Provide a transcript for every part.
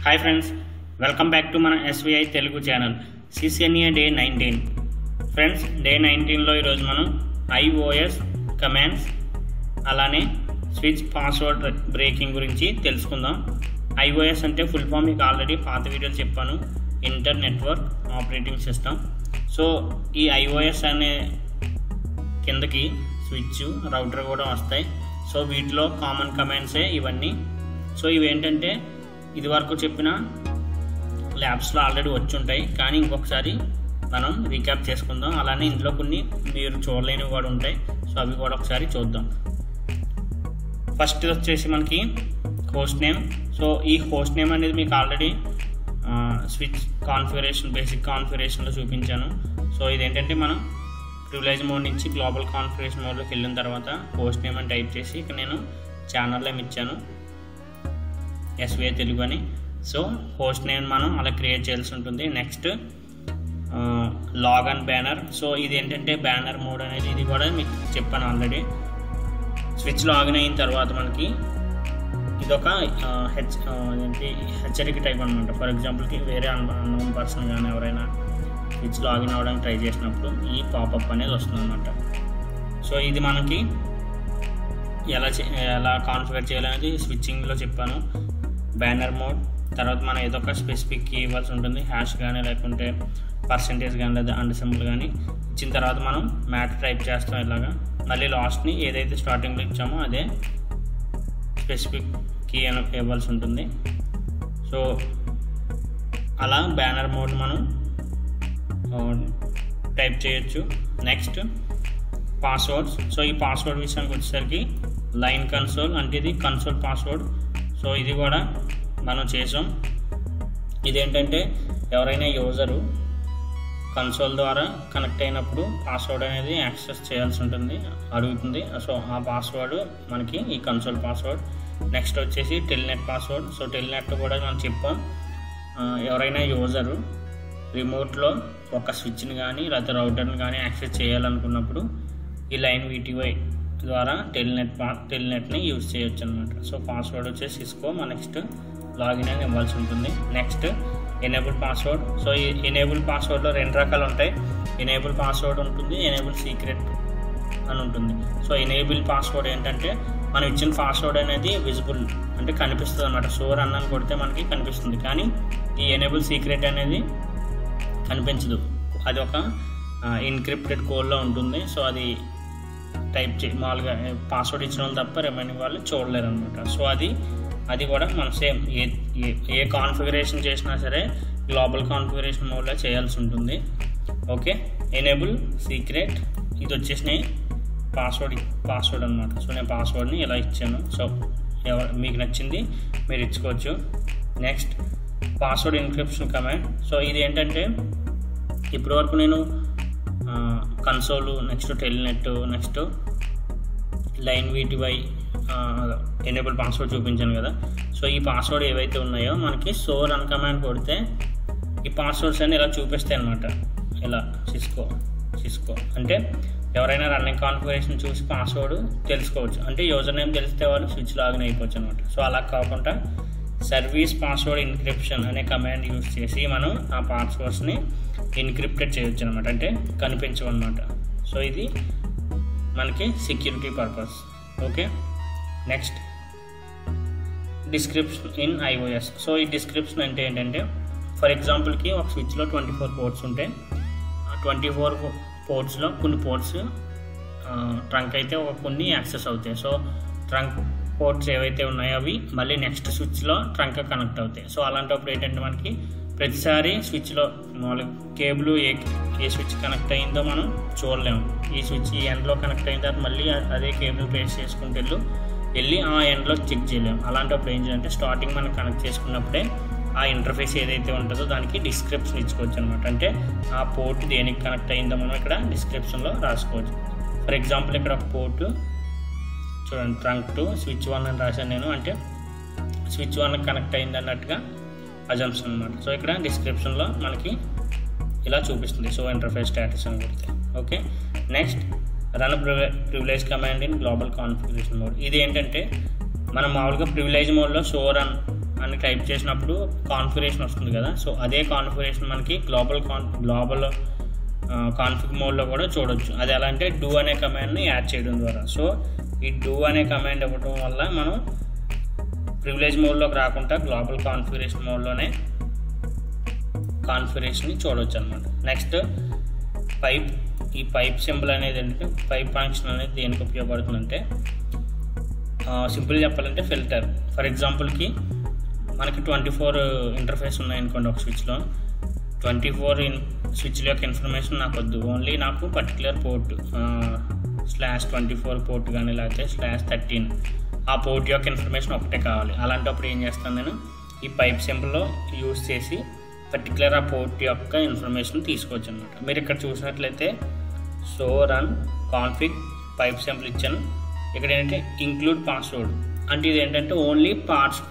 Hi friends, welcome back to మన S V I Telugu channel. CCNA day 19. Friends, day 19లో ఈరోజు మనం iOS కమాండ్స్ అలానే స్విచ్ పాస్వర్డ్ బ్రేకింగ్ గురించి తెలుసుకుందాం. iOS అంటే ఫుల్ ఫామ్ మీకు ఆల్రెడీ పాత వీడియోలు చెప్పాను, inter network operating system. So ఈ iOS అనే కిందకి స్విచ్ రౌటర్ కూడా వస్తాయి. సో వీటిలో కామన్ కమాండ్సే ఇవన్నీ. సో ఇవేంటంటే ఇది వరకు చెప్పిన ల్యాబ్స్లో ఆల్రెడీ వచ్చి ఉంటాయి, కానీ ఇంకొకసారి మనం రీక్యాప్ చేసుకుందాం. అలానే ఇందులో కొన్ని మీరు చూడలేనివి కూడా ఉంటాయి. సో అవి కూడా ఒకసారి చూద్దాం. ఫస్ట్ వచ్చేసి మనకి హోస్ట్ నేమ్. సో ఈ హోస్ట్ నేమ్ అనేది మీకు ఆల్రెడీ స్విచ్ కాన్ఫిగరేషన్ బేసిక్ కాన్ఫిగరేషన్లో చూపించాను. సో ఇదేంటంటే మనం ప్రివిలేజ్ మోడ్ నుంచి గ్లోబల్ కాన్ఫిగరేషన్ మోడ్లోకి వెళ్ళిన తర్వాత హోస్ట్ నేమ్ అని టైప్ చేసి ఇక్కడ నేను ఛానల్ నేమ్ ఇచ్చాను, ఎస్విఐ తెలుగు అని. సో హోస్ట్ నేమ్ మనం అలా క్రియేట్ చేయాల్సి ఉంటుంది. Next lagoon banner. సో ఇది ఏంటంటే బ్యానర్ మోడ్ అనేది, ఇది కూడా మీకు చెప్పాను ఆల్రెడీ. స్విచ్ లాగిన్ అయిన తర్వాత మనకి ఇదొక హెచ్చరిక టైప్ అనమాట. ఫర్ ఎగ్జాంపుల్కి వేరే అన్నోన్ పర్సన్ కానీ ఎవరైనా స్విచ్ లాగిన్ అవ్వడానికి ట్రై చేసినప్పుడు ఈ పాపప్ అనేది వస్తుంది అనమాట. సో ఇది మనకి ఎలా కాన్ఫిగర్ చేయాలనేది స్విచ్చింగ్లో చెప్పాను. బ్యానర్ మోడ్ తర్వాత మనం ఏదో ఒక స్పెసిఫిక్ కీ ఇవ్వాల్సి ఉంటుంది, హ్యాష్ కానీ లేకుంటే పర్సెంటేజ్ కానీ లేదా అండ్ సింబల్ కానీ ఇచ్చిన తర్వాత మనం మ్యాటర్ టైప్ చేస్తాం ఇలాగా. మళ్ళీ లాస్ట్ని ఏదైతే స్టార్టింగ్లో ఇచ్చామో అదే స్పెసిఫిక్ కీ అని ఇవ్వాల్సి ఉంటుంది. సో అలా బ్యానర్ మోడ్ మనం టైప్ చేయొచ్చు. Next passwords. సో ఈ పాస్వర్డ్ విషయానికి వచ్చేసరికి లైన్ కన్సోల్ అంటే ఇది కన్సోల్ పాస్వర్డ్. సో ఇది కూడా మనం చేసాం. ఇదేంటంటే ఎవరైనా యూజరు కన్సోల్ ద్వారా కనెక్ట్ అయినప్పుడు పాస్వర్డ్ అనేది యాక్సెస్ చేయాల్సి ఉంటుంది, అడుగుతుంది. సో ఆ పాస్వర్డ్ మనకి ఈ కన్సోల్ పాస్వర్డ్. నెక్స్ట్ వచ్చేసి టెల్నెట్ పాస్వర్డ్. సో టెల్నెట్ కూడా మనం చెప్పాం, ఎవరైనా యూజరు రిమోట్లో ఒక స్విచ్ని కానీ లేకపోతే రౌటర్ని కానీ యాక్సెస్ చేయాలనుకున్నప్పుడు ఈ లైన్ VTY ద్వారా టెల్నెట్ని యూజ్ చేయొచ్చు అనమాట. సో పాస్వర్డ్ వచ్చేసి సిస్కో. నెక్స్ట్ లాగిన్ అని ఇవ్వాల్సి ఉంటుంది. Next enable password. సో ఈ ఎనేబుల్ పాస్వర్డ్లో రెండు రకాలు ఉంటాయి. ఎనేబుల్ పాస్వర్డ్ ఉంటుంది, ఎనేబుల్ సీక్రెట్ అని ఉంటుంది. సో ఎనేబుల్ పాస్వర్డ్ ఏంటంటే మనం ఇచ్చిన పాస్వర్డ్ అనేది విజిబుల్ అంటే కనిపిస్తుంది అనమాట. సో రన్ అని కొడితే మనకి కనిపిస్తుంది, కానీ ఈ ఎనేబుల్ సీక్రెట్ అనేది కనిపించదు. అది ఒక ఎన్క్రిప్టెడ్ కోడ్లో ఉంటుంది. సో అది టైప్ మామూలుగా పాస్వర్డ్ ఇచ్చిన వాళ్ళు తప్ప రిమైనింగ్ వాళ్ళు చూడలేరు అనమాట. సో అది కూడా మనం సేమ్ ఏ కాన్ఫిగరేషన్ చేసినా సరే గ్లోబల్ కాన్ఫిగరేషన్ మోడ్లో చేయాల్సి ఉంటుంది. ఓకే, ఎనేబుల్ సీక్రెట్ ఇది వచ్చేసి పాస్వర్డ్ అనమాట. సో నేను పాస్వర్డ్ని ఇలా ఇచ్చాను. సో మీకు నచ్చింది మీరు ఇచ్చుకోవచ్చు. Next password encryption command. So ఇది ఏంటంటే ఇప్పటివరకు నేను console, next Telnet, next line VTY enable password చూపించాను కదా. సో ఈ పాస్వర్డ్ ఏవైతే ఉన్నాయో మనకి సో రన్ కమాండ్ కొడితే ఈ పాస్వర్డ్స్ అన్ని ఇలా చూపిస్తాయి అనమాట. ఇలా సిస్కో అంటే ఎవరైనా రన్నింగ్ కాన్ఫిగరేషన్ చూసి పాస్వర్డ్ తెలుసుకోవచ్చు. అంటే యూజర్ నేమ్ తెలిస్తే వాళ్ళు స్విచ్ లాగిన్ అయిపోవచ్చు అనమాట. సో అలా కాకుండా సర్వీస్ పాస్వర్డ్ ఎన్క్రిప్షన్ అనే కమాండ్ యూజ్ చేసి మనం ఆ పాస్వర్డ్స్ని ఎన్క్రిప్టెడ్ చేయొచ్చు అనమాట, అంటే కనిపించవన్నమాట. సో ఇది మనకి security purpose. Okay, next description in iOS. So ఈ డిస్క్రిప్షన్ అంటే ఏంటంటే ఫర్ ఎగ్జాంపుల్కి ఒక స్విచ్లో 24 పోర్ట్స్ ఉంటాయి. 24 పోర్ట్స్లో కొన్ని పోర్ట్స్ ట్రంక్ అయితే కొన్ని యాక్సెస్ అవుతాయి. సో ట్రంక్ పోర్ట్స్ ఏవైతే ఉన్నాయో అవి మళ్ళీ నెక్స్ట్ స్విచ్లో ట్రంక్ కనెక్ట్ అవుతాయి. సో అలాంటప్పుడు ఏంటంటే మనకి ప్రతిసారి స్విచ్లో మామూలుగా కేబుల్ ఏ స్విచ్ కనెక్ట్ అయిందో మనం చూడలేము. ఈ స్విచ్ ఈ ఎండ్లో కనెక్ట్ అయిన తర్వాత మళ్ళీ అదే కేబుల్ ప్లేస్ చేసుకుంటూ వెళ్ళి ఆ ఎండ్లో చెక్ చేయలేము. అలాంటప్పుడు ఏం చేయాలంటే స్టార్టింగ్ మనం కనెక్ట్ చేసుకున్నప్పుడే ఆ ఇంటర్ఫేస్ ఏదైతే ఉంటుందో దానికి డిస్క్రిప్షన్ ఇచ్చుకోవచ్చు అనమాట. అంటే ఆ పోర్ట్ దేనికి కనెక్ట్ అయిందో మనం ఇక్కడ డిస్క్రిప్షన్లో రాసుకోవచ్చు. ఫర్ ఎగ్జాంపుల్ ఇక్కడ ఒక పోర్టు చూడండి, ట్రంక్ టు స్విచ్ 1 అని రాశాను నేను, అంటే స్విచ్ 1 కనెక్ట్ అయింది అన్నట్టుగా అజంప్షన్ అనమాట. సో ఇక్కడ డిస్క్రిప్షన్లో మనకి ఇలా చూపిస్తుంది సో ఇంటర్ఫేస్ స్టేటస్ అని కొడితే. Okay, next run privilege command in global configuration mode. ఇది ఏంటంటే మనం మామూలుగా ప్రివిలేజ్ మోడ్లో షో రన్ అని టైప్ చేసినప్పుడు కాన్ఫిగరేషన్ వస్తుంది కదా, సో అదే కాన్ఫిగరేషన్ మనకి గ్లోబల్ కాన్ఫిగ్ మోడ్లో కూడా చూడొచ్చు. అది ఎలా అంటే డూ అనే కమాండ్ని యాడ్ చేయడం ద్వారా. సో ఈ డూ అనే కమాండ్ ఇవ్వడం వల్ల మనం ప్రివిలేజ్ మోడ్లోకి రాకుండా గ్లోబల్ కాన్ఫిగరేషన్ మోడ్లోనే కాన్ఫిగరేషన్ని చూడవచ్చు అనమాట. Next pipe. ఈ పైప్ సింబల్ అనేది ఏంటంటే పైప్ ఫంక్షన్ అనేది దేనికి ఉపయోగపడుతుందంటే సింపుల్ చెప్పాలంటే ఫిల్టర్. ఫర్ ఎగ్జాంపుల్కి మనకి 24 ఇంటర్ఫేస్ ఉన్నాయనుకోండి ఒక స్విచ్లో. 24 స్విచ్ల యొక్క ఇన్ఫర్మేషన్ నాకు వద్దు, ఓన్లీ నాకు పర్టికులర్ పోర్ట్ /24 పోర్ట్ కానీ లేకపోతే /13 ఆ పోర్ట్ యొక్క ఇన్ఫర్మేషన్ ఒకటే కావాలి. అలాంటప్పుడు ఏం చేస్తాను నేను ఈ పైప్ సింబల్లో యూజ్ చేసి పర్టికులర్ ఆ పోర్ట్ యొక్క ఇన్ఫర్మేషన్ తీసుకోవచ్చు అనమాట. మీరు ఇక్కడ చూసినట్లయితే so run config pipe symbol ఇచ్చాను. ఇక్కడ ఏంటంటే ఇంక్లూడ్ పాస్వర్డ్ అంటే ఇది ఏంటంటే ఓన్లీ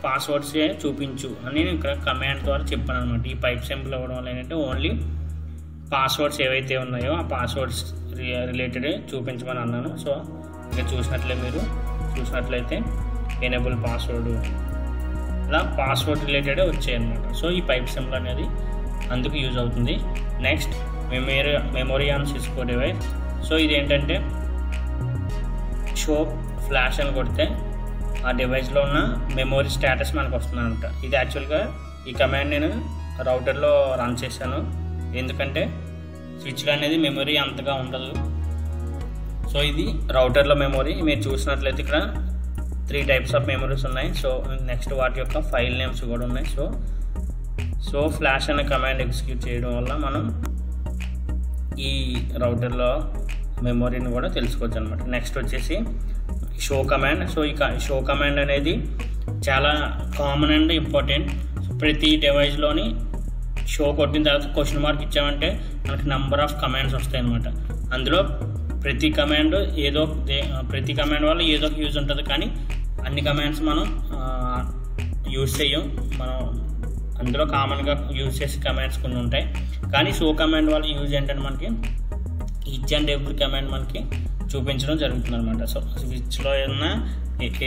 పాస్వర్డ్సే చూపించు అని నేను ఇక్కడ కమాండ్ ద్వారా చెప్పాను అనమాట. ఈ పైప్ సింబల్ ఇవ్వడం వల్ల ఏంటంటే ఓన్లీ పాస్వర్డ్స్ ఏవైతే ఉన్నాయో ఆ పాస్వర్డ్స్ రిలేటెడ్ చూపించమని అన్నాను. సో ఇక్కడ చూసినట్లయితే ఎనేబుల్ పాస్వర్డ్ ఇలా పాస్వర్డ్ రిలేటెడ్ వచ్చాయన్నమాట. సో ఈ పైప్ సింబల్ అనేది అందుకు యూజ్ అవుతుంది. Next memory on Cisco device. So ఇది ఏంటంటే షో ఫ్లాష్ అని కొడితే ఆ డివైస్లో ఉన్న మెమొరీ స్టేటస్ మనకు వస్తుంది అనమాట. ఇది యాక్చువల్గా ఈ కమాండ్ నేను రౌటర్లో రన్ చేశాను, ఎందుకంటే స్విచ్లో అనేది మెమొరీ అంతగా ఉండదు. సో ఇది రౌటర్లో మెమొరీ. మీరు చూసినట్లయితే ఇక్కడ 3 టైప్స్ ఆఫ్ మెమరీస్ ఉన్నాయి. సో నెక్స్ట్ వాటి యొక్క ఫైల్ నేమ్స్ కూడా ఉన్నాయి. సో ఫ్లాష్ అనే కమాండ్ ఎగ్జిక్యూట్ చేయడం వల్ల మనం ఈ రౌటర్లో మెమొరీని కూడా తెలుసుకోవచ్చు అనమాట. నెక్స్ట్ వచ్చేసి షో కమాండ్. సో ఈ షో కమాండ్ అనేది చాలా కామన్ అండ్ ఇంపార్టెంట్. ప్రతి డివైస్లోని షో కొట్టిన తర్వాత క్వశ్చన్ మార్క్ ఇచ్చామంటే మనకి నెంబర్ ఆఫ్ కమాండ్స్ వస్తాయి అనమాట. అందులో ప్రతి కమాండ్ వల్ల ఏదో ఒక యూజ్ ఉంటుంది, కానీ అన్ని కమాండ్స్ మనం యూజ్ చేయం. మనం అందులో కామన్గా యూజ్ చేసే కమాండ్స్ కొన్ని ఉంటాయి, కానీ షో కమాండ్ వల్ల యూజ్ ఏంటంటే మనకి ఈచ్ అండ్ ఎవ్రీ కమాండ్ మనకి చూపించడం జరుగుతుంది అనమాట. సో స్విచ్లో ఉన్న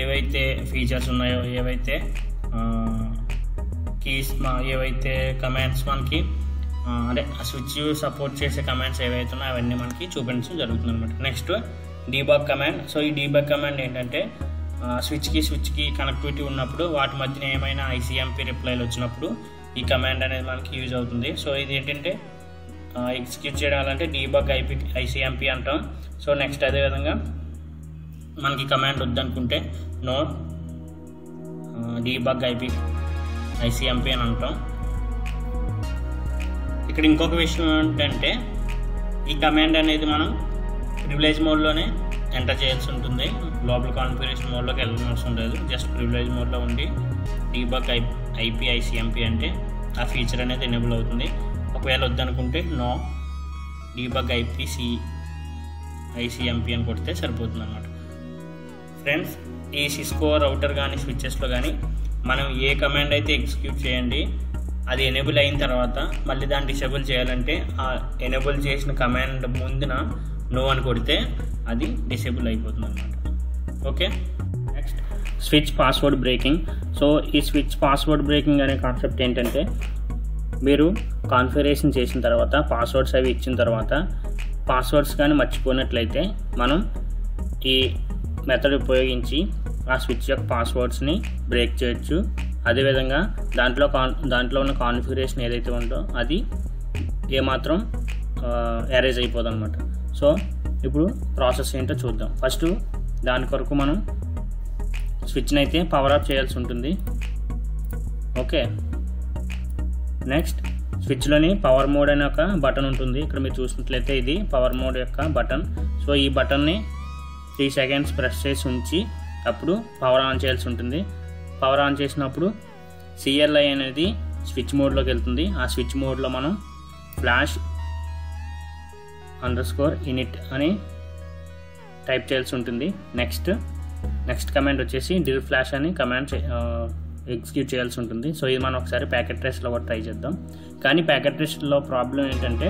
ఏవైతే ఫీచర్స్ ఉన్నాయో, ఏవైతే కీస్, ఏవైతే కమాండ్స్ మనకి అదే స్విచ్ సపోర్ట్ చేసే కమాండ్స్ ఏవైతే ఉన్నాయో అవన్నీ మనకి చూపించడం జరుగుతుంది అనమాట. Next debug command. సో ఈ డీబగ్ కమాండ్ ఏంటంటే స్విచ్కి కనెక్టివిటీ ఉన్నప్పుడు వాటి మధ్యన ఏమైనా ICMP రిప్లైలు వచ్చినప్పుడు ఈ కమాండ్ అనేది మనకి యూజ్ అవుతుంది. సో ఇది ఏంటంటే ఎగ్జిక్యూట్ చేయాలంటే డీబగ్ ICMP అంటాం. సో నెక్స్ట్ అదేవిధంగా మనకి కమాండ్ వద్దనుకుంటే నో డీబగ్ ICMP అని అంటాం. ఇక్కడ ఇంకొక విషయం ఏంటంటే ఈ కమాండ్ అనేది మనం ప్రివిలేజ్ మోడ్లోనే ఎంటర్ చేయాల్సి ఉంటుంది. గ్లోబల్ కాన్ఫిగరేషన్ మోడ్లోకి వెళ్ళాల్సిన అవసరం లేదు. జస్ట్ ప్రివిలేజ్ మోడ్లో ఉండి డీబగ్ ICMP అంటే ఆ ఫీచర్ అనేది ఎనేబుల్ అవుతుంది. ఒకవేళ వద్దనుకుంటే నో డీబగ్ ICMP అని కొడితే సరిపోతుంది అన్నమాట. ఫ్రెండ్స్, ఈ సిస్కో రౌటర్ కానీ స్విచ్చెస్లో కానీ మనం ఏ కమాండ్ అయితే ఎగ్జిక్యూట్ చేయండి అది ఎనేబుల్ అయిన తర్వాత మళ్ళీ దాన్ని డిసేబుల్ చేయాలంటే ఆ ఎనేబుల్ చేసిన కమాండ్ ముందున నో అని కొడితే అది డిసేబుల్ అయిపోతుంది అన్నమాట. Okay. Next switch password breaking. So ఈ స్విచ్ పాస్వర్డ్ బ్రేకింగ్ అనే కాన్సెప్ట్ ఏంటంటే మీరు కాన్ఫిగరేషన్ చేసిన తర్వాత పాస్వర్డ్స్ అవి ఇచ్చిన తర్వాత పాస్వర్డ్స్ కానీ మర్చిపోయినట్లయితే మనం ఈ మెథడ్ ఉపయోగించి ఆ స్విచ్ యొక్క పాస్వర్డ్స్ని బ్రేక్ చేయొచ్చు. అదేవిధంగా దాంట్లో ఉన్న కాన్ఫిగరేషన్ ఏదైతే ఉందో అది ఏమాత్రం ఎరేజ్ అయిపోదు అనమాట. సో ఇప్పుడు ప్రాసెస్ ఏంటో చూద్దాం. ఫస్ట్ దాని కొరకు మనం స్విచ్ని అయితే పవర్ ఆఫ్ చేయాల్సి ఉంటుంది. ఓకే. నెక్స్ట్ స్విచ్లోని పవర్ మోడ్ అనే ఒక బటన్ ఉంటుంది. ఇక్కడ మీరు చూసినట్లయితే ఇది పవర్ మోడ్ యొక్క బటన్. సో ఈ బటన్ని 3 సెకండ్స్ ప్రెస్ చేసి ఉంచి అప్పుడు పవర్ ఆన్ చేయాల్సి ఉంటుంది. పవర్ ఆన్ చేసినప్పుడు CLI అనేది స్విచ్ మోడ్లోకి వెళ్తుంది. ఆ స్విచ్ మోడ్లో మనం flash_init అని టైప్ చేయాల్సి ఉంటుంది. నెక్స్ట్ కమాండ్ వచ్చేసి డిల్ ఫ్లాష్ అని కమాండ్ ఎగ్జిక్యూట్ చేయాల్సి ఉంటుంది. సో ఇది మనం ఒకసారి ప్యాకెట్ ట్రేస్లో కూడా ట్రై చేద్దాం. కానీ ప్యాకెట్ ట్రేస్లో ప్రాబ్లం ఏంటంటే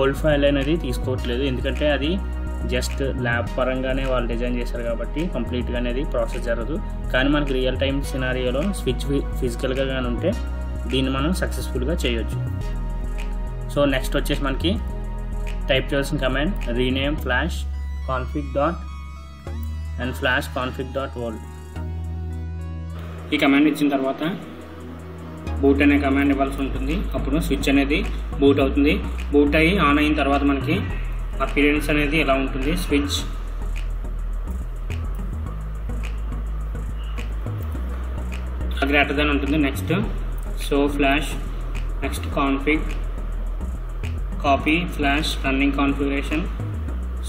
ఓల్డ్ ఫైల్ అనేది తీసుకోవట్లేదు, ఎందుకంటే అది జస్ట్ ల్యాబ్ పరంగానే వాళ్ళు డిజైన్ చేశారు కాబట్టి కంప్లీట్గా అనేది ప్రాసెస్ జరగదు. కానీ మనకి రియల్ టైం సినారియోలో స్విచ్ ఫిజికల్గా కానీ ఉంటే దీన్ని మనం సక్సెస్ఫుల్గా చేయొచ్చు. సో నెక్స్ట్ వచ్చేసి మనకి టైప్ చేయాల్సిన command rename flash config dot and flash config dot world. ఈ కమాండ్ ఇచ్చిన తర్వాత బూట్ అనే కమాండ్ ఇవ్వాల్సి ఉంటుంది. అప్పుడు స్విచ్ అనేది బూట్ అవుతుంది. బూట్ అయ్యి ఆన్ అయిన తర్వాత మనకి అపియరెన్స్ అనేది ఎలా ఉంటుంది, స్విచ్ గ్రేటర్ దాన్ ఉంటుంది. Next so flash, next config, copy flash, running configuration,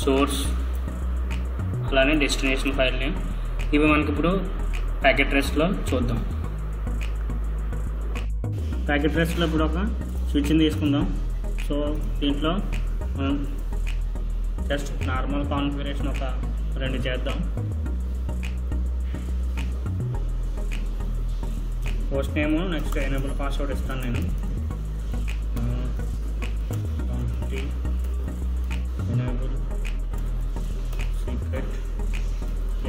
source, అలానే డెస్టినేషన్ ఫైల్ నేమ్. ఇవి మనకి ఇప్పుడు ప్యాకెట్ ట్రేస్లో చూద్దాం. ప్యాకెట్ ట్రేస్లో ఇప్పుడు ఒక స్విచ్ని తీసుకుందాం. సో దీంట్లో మనం జస్ట్ నార్మల్ కాన్ఫిగరేషన్ ఒక 2 చేద్దాం. Post name, next enable password ఇస్తాను నేను. Enable secret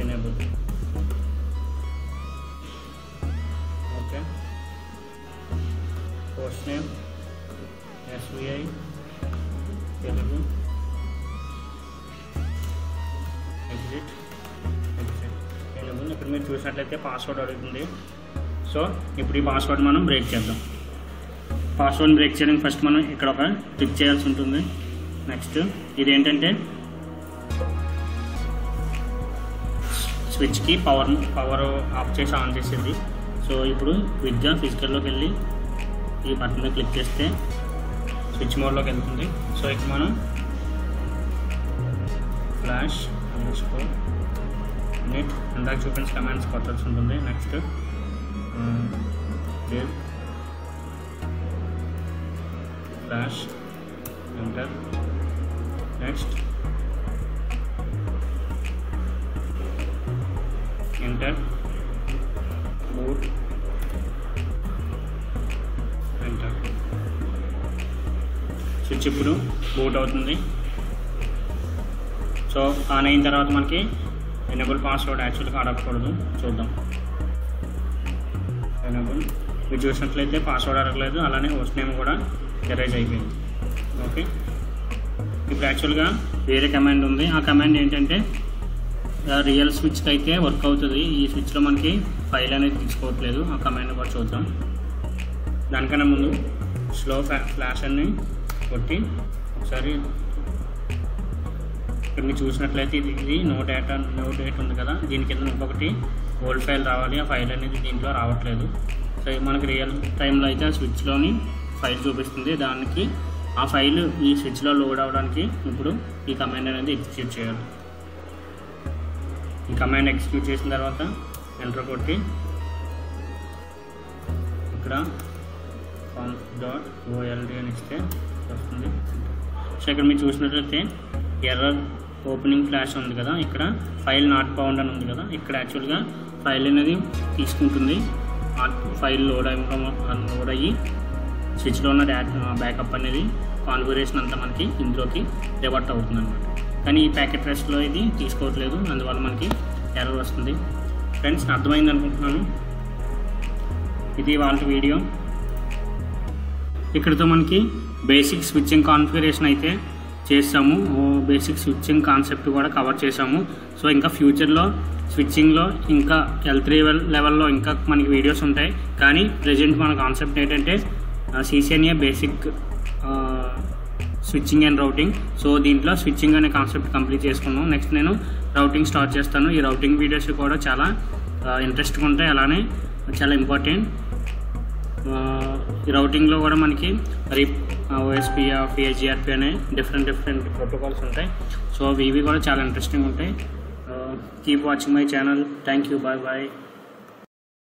enable. Okay, post name SVI Telugu, exit enable. ఇప్పుడు మీరు చూసినట్లయితే పాస్వర్డ్ అడుగుతుంది. సో ఇప్పుడు ఈ పాస్వర్డ్ మనం బ్రేక్ చేద్దాం. పాస్వర్డ్ బ్రేక్ చేయడానికి ఫస్ట్ మనం ఇక్కడ ఒక క్లిక్ చేయాల్సి ఉంటుంది. నెక్స్ట్ ఇదేంటంటే స్విచ్కి పవర్ ఆఫ్ చేసి ఆన్ చేసేది. సో ఇప్పుడు క్విక్గా ఫిజికల్లోకి వెళ్ళి ఈ బటన్ మీద క్లిక్ చేస్తే స్విచ్ మోడ్లోకి వెళ్తుంది. సో ఇక్కడ మనం ఫ్లాష్ నెట్ ఇందాక చూపించిన కమాండ్స్ కొట్టాల్సి ఉంటుంది. Next flash enter, next enter, boot enter. Switch ఇప్పుడు బూట్ అవుతుంది. సో ఆన్ అయిన తర్వాత మనకి ఎనేబుల్ పాస్వర్డ్ యాక్చువల్గా అడగకూడదు, చూద్దాం. ఎనేబుల్ మీరు చూసినట్లయితే పాస్వర్డ్ అడగలేదు, అలానే హోస్ట్ నేమ్ కూడా ఎరేజ్ అయిపోయింది. ఓకే, ఇప్పుడు యాక్చువల్గా వేరే కమాండ్ ఉంది. ఆ కమాండ్ ఏంటంటే రియల్ స్విచ్కి అయితే వర్క్ అవుతుంది. ఈ స్విచ్లో మనకి ఫైల్ అనేది తీసుకోవట్లేదు. ఆ కమాండ్ కూడా చూద్దాం. దానికన్నా ముందు స్లో ఫ్లాష్ అని కొట్టి ఒకసారి ఇక్కడ మీరు చూసినట్లయితే ఇది నో డేట్ ఉంది కదా, దీని కింద ఇంకొకటి ఓల్డ్ ఫైల్ రావాలి. ఆ ఫైల్ అనేది దీంట్లో రావట్లేదు. సో మనకి రియల్ టైంలో అయితే ఆ స్విచ్లోని ఫైల్ చూపిస్తుంది. దానికి ఆ ఫైల్ ఈ స్విచ్లో లోడ్ అవ్వడానికి ఇప్పుడు ఈ కమాండ్ అనేది ఎగ్జిక్యూట్ చేయాలి. ఈ కమాండ్ ఎగ్జిక్యూట్ చేసిన తర్వాత ఎంటర్ కొట్టి ఇక్కడ conf.old అని ఇస్తే వస్తుంది. సో ఇక్కడ మీరు చూసినట్లయితే ఎర్రర్ ఓపెనింగ్ ఫ్లాష్ ఉంది కదా, ఇక్కడ ఫైల్ నాట్ ఫౌండ్ అని ఉంది కదా. ఇక్కడ యాక్చువల్గా ఫైల్ అనేది తీసుకుంటుంది. ఫైల్ లోడ్ అయ్యి స్విచ్లో ఉన్న బ్యాకప్ అనేది కాన్ఫిగరేషన్ అంతా మనకి ఇందులోకి రివర్ట్ అవుతుంది అన్నమాట. కానీ ఈ ప్యాకెట్ ట్రేస్లో ఇది తీసుకోవట్లేదు, అందువల్ల మనకి ఎర్రర్ వస్తుంది. ఫ్రెండ్స్ అర్థమైంది అనుకుంటున్నాను. ఇది వాళ్ళ వీడియో. ఇక్కడితో మనకి బేసిక్ స్విచ్చింగ్ కాన్ఫిగరేషన్ అయితే చేసాము. బేసిక్ స్విచ్చింగ్ కాన్సెప్ట్ కూడా కవర్ చేసాము. సో ఇంకా ఫ్యూచర్లో స్విచ్చింగ్లో ఇంకా L3 లెవెల్లో ఇంకా మనకి వీడియోస్ ఉంటాయి. కానీ ప్రజెంట్ మన కాన్సెప్ట్ ఏంటంటే CCNA basic switching and routing. So దీంట్లో స్విచ్చింగ్ అనే కాన్సెప్ట్ కంప్లీట్ చేసుకున్నాం. నెక్స్ట్ నేను రౌటింగ్ స్టార్ట్ చేస్తాను. ఈ రౌటింగ్ వీడియోస్ కూడా చాలా ఇంట్రెస్ట్గా ఉంటాయి, అలానే చాలా ఇంపార్టెంట్. ఈ రౌటింగ్లో కూడా మనకి RIP, OSP, GRP అనే డిఫరెంట్ ప్రోటోకాల్స్ ఉంటాయి. సో ఇవి కూడా చాలా ఇంట్రెస్టింగ్ ఉంటాయి. Keep watching my channel. Thank you. Bye.